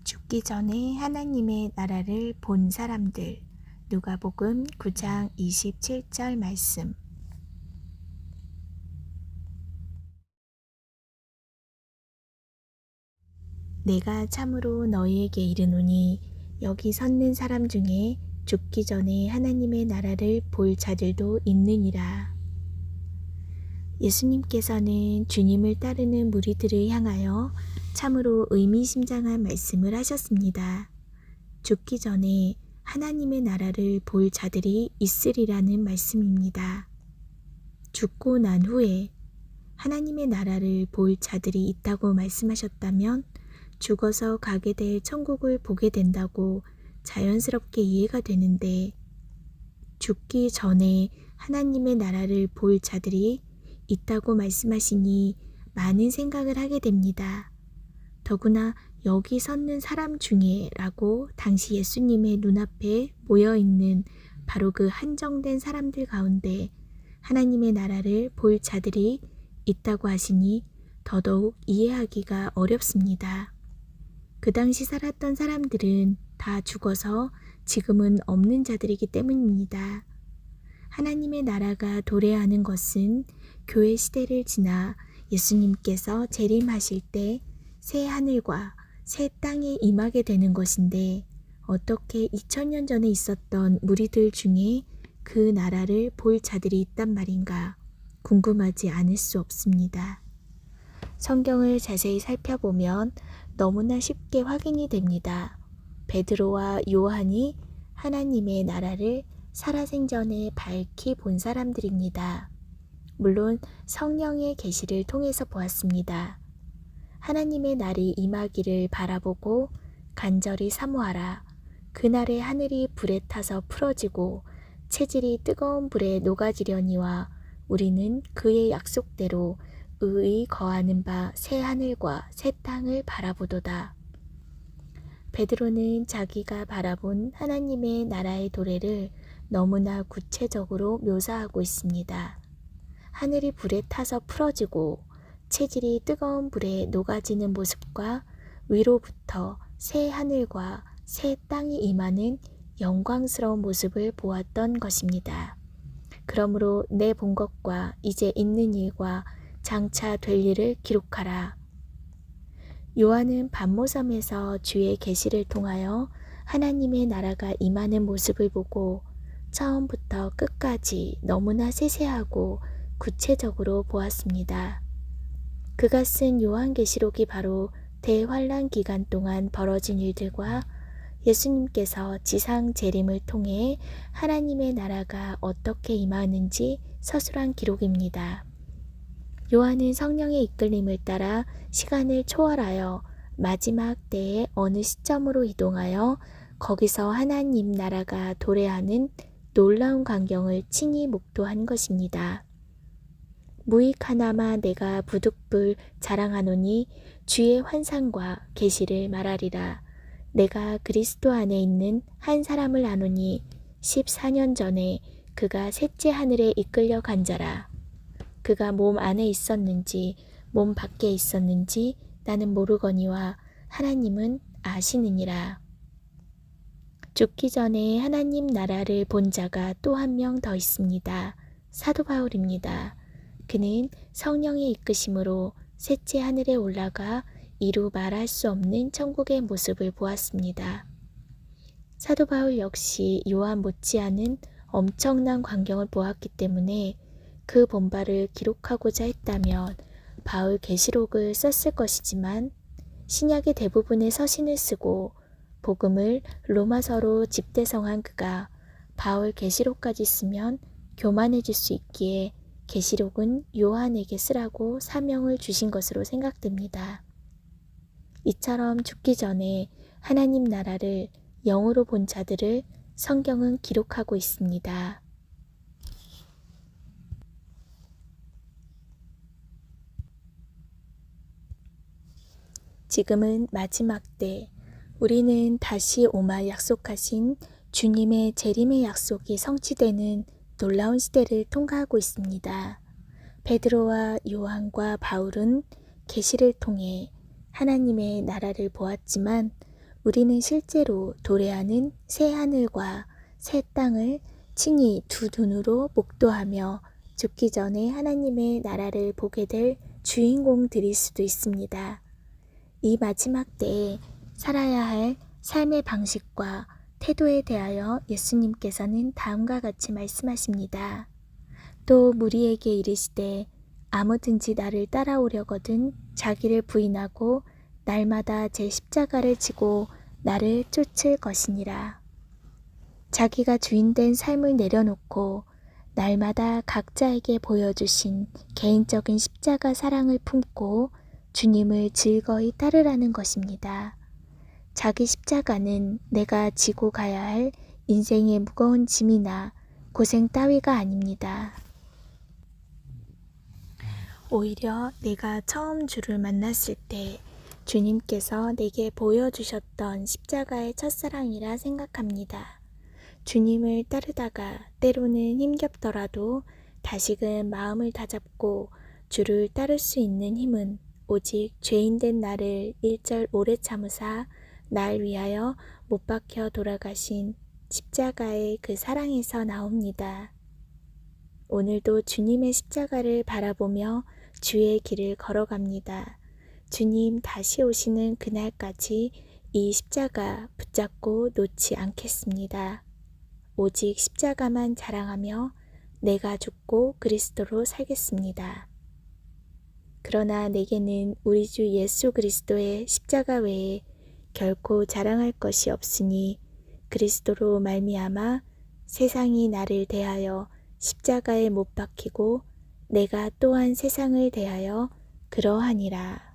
죽기 전에 하나님의 나라를 본 사람들. 누가복음 9장 27절 말씀. 내가 참으로 너희에게 이르노니 여기 섰는 사람 중에 죽기 전에 하나님의 나라를 볼 자들도 있느니라. 예수님께서는 주님을 따르는 무리들을 향하여 참으로 의미심장한 말씀을 하셨습니다. 죽기 전에 하나님의 나라를 볼 자들이 있으리라는 말씀입니다. 죽고 난 후에 하나님의 나라를 볼 자들이 있다고 말씀하셨다면 죽어서 가게 될 천국을 보게 된다고 자연스럽게 이해가 되는데, 죽기 전에 하나님의 나라를 볼 자들이 있다고 말씀하시니 많은 생각을 하게 됩니다. 더구나 여기 섰는 사람 중에 라고 당시 예수님의 눈앞에 모여있는 바로 그 한정된 사람들 가운데 하나님의 나라를 볼 자들이 있다고 하시니 더더욱 이해하기가 어렵습니다. 그 당시 살았던 사람들은 다 죽어서 지금은 없는 자들이기 때문입니다. 하나님의 나라가 도래하는 것은 교회 시대를 지나 예수님께서 재림하실 때 새 하늘과 새 땅에 임하게 되는 것인데, 어떻게 2000년 전에 있었던 무리들 중에 그 나라를 볼 자들이 있단 말인가 궁금하지 않을 수 없습니다. 성경을 자세히 살펴보면 너무나 쉽게 확인이 됩니다. 베드로와 요한이 하나님의 나라를 살아생전에 밝히 본 사람들입니다. 물론 성령의 계시를 통해서 보았습니다. 하나님의 날이 임하기를 바라보고 간절히 사모하라. 그날의 하늘이 불에 타서 풀어지고 체질이 뜨거운 불에 녹아지려니와 우리는 그의 약속대로 의의 거하는 바 새 하늘과 새 땅을 바라보도다. 베드로는 자기가 바라본 하나님의 나라의 도래를 너무나 구체적으로 묘사하고 있습니다. 하늘이 불에 타서 풀어지고 체질이 뜨거운 불에 녹아지는 모습과 위로부터 새 하늘과 새 땅이 임하는 영광스러운 모습을 보았던 것입니다. 그러므로 내 본 것과 이제 있는 일과 장차 될 일을 기록하라. 요한은 반모섬에서 주의 계시를 통하여 하나님의 나라가 임하는 모습을 보고 처음부터 끝까지 너무나 세세하고 구체적으로 보았습니다. 그가 쓴 요한계시록이 바로 대환란 기간 동안 벌어진 일들과 예수님께서 지상 재림을 통해 하나님의 나라가 어떻게 임하는지 서술한 기록입니다. 요한은 성령의 이끌림을 따라 시간을 초월하여 마지막 때의 어느 시점으로 이동하여 거기서 하나님 나라가 도래하는 놀라운 광경을 친히 목도한 것입니다. 무익 하나마 내가 부득불 자랑하노니 주의 환상과 계시를 말하리라. 내가 그리스도 안에 있는 한 사람을 아노니 14년 전에 그가 셋째 하늘에 이끌려 간 자라. 그가 몸 안에 있었는지 몸 밖에 있었는지 나는 모르거니와 하나님은 아시느니라. 죽기 전에 하나님 나라를 본 자가 또 한 명 더 있습니다. 사도 바울입니다. 그는 성령의 이끄심으로 셋째 하늘에 올라가 이루 말할 수 없는 천국의 모습을 보았습니다. 사도 바울 역시 요한 못지않은 엄청난 광경을 보았기 때문에 그 본바를 기록하고자 했다면 바울 계시록을 썼을 것이지만 신약의 대부분의 서신을 쓰고 복음을 로마서로 집대성한 그가 바울 계시록까지 쓰면 교만해질 수 있기에 계시록은 요한에게 쓰라고 사명을 주신 것으로 생각됩니다. 이처럼 죽기 전에 하나님 나라를 영으로 본 자들을 성경은 기록하고 있습니다. 지금은 마지막 때, 우리는 다시 오마 약속하신 주님의 재림의 약속이 성취되는 놀라운 시대를 통과하고 있습니다. 베드로와 요한과 바울은 계시를 통해 하나님의 나라를 보았지만 우리는 실제로 도래하는 새 하늘과 새 땅을 친히 두 눈으로 목도하며 죽기 전에 하나님의 나라를 보게 될 주인공들일 수도 있습니다. 이 마지막 때에 살아야 할 삶의 방식과 태도에 대하여 예수님께서는 다음과 같이 말씀하십니다. 또 무리에게 이르시되 아무든지 나를 따라오려거든 자기를 부인하고 날마다 제 십자가를 지고 나를 쫓을 것이니라. 자기가 주인된 삶을 내려놓고 날마다 각자에게 보여주신 개인적인 십자가 사랑을 품고 주님을 즐거이 따르라는 것입니다. 자기 십자가는 내가 지고 가야 할 인생의 무거운 짐이나 고생 따위가 아닙니다. 오히려 내가 처음 주를 만났을 때 주님께서 내게 보여주셨던 십자가의 첫사랑이라 생각합니다. 주님을 따르다가 때로는 힘겹더라도 다시금 마음을 다잡고 주를 따를 수 있는 힘은 오직 죄인된 나를 일절 오래 참으사 날 위하여 못 박혀 돌아가신 십자가의 그 사랑에서 나옵니다. 오늘도 주님의 십자가를 바라보며 주의 길을 걸어갑니다. 주님 다시 오시는 그날까지 이 십자가 붙잡고 놓지 않겠습니다. 오직 십자가만 자랑하며 내가 죽고 그리스도로 살겠습니다. 그러나 내게는 우리 주 예수 그리스도의 십자가 외에 결코 자랑할 것이 없으니 그리스도로 말미암아 세상이 나를 대하여 십자가에 못 박히고 내가 또한 세상을 대하여 그러하니라.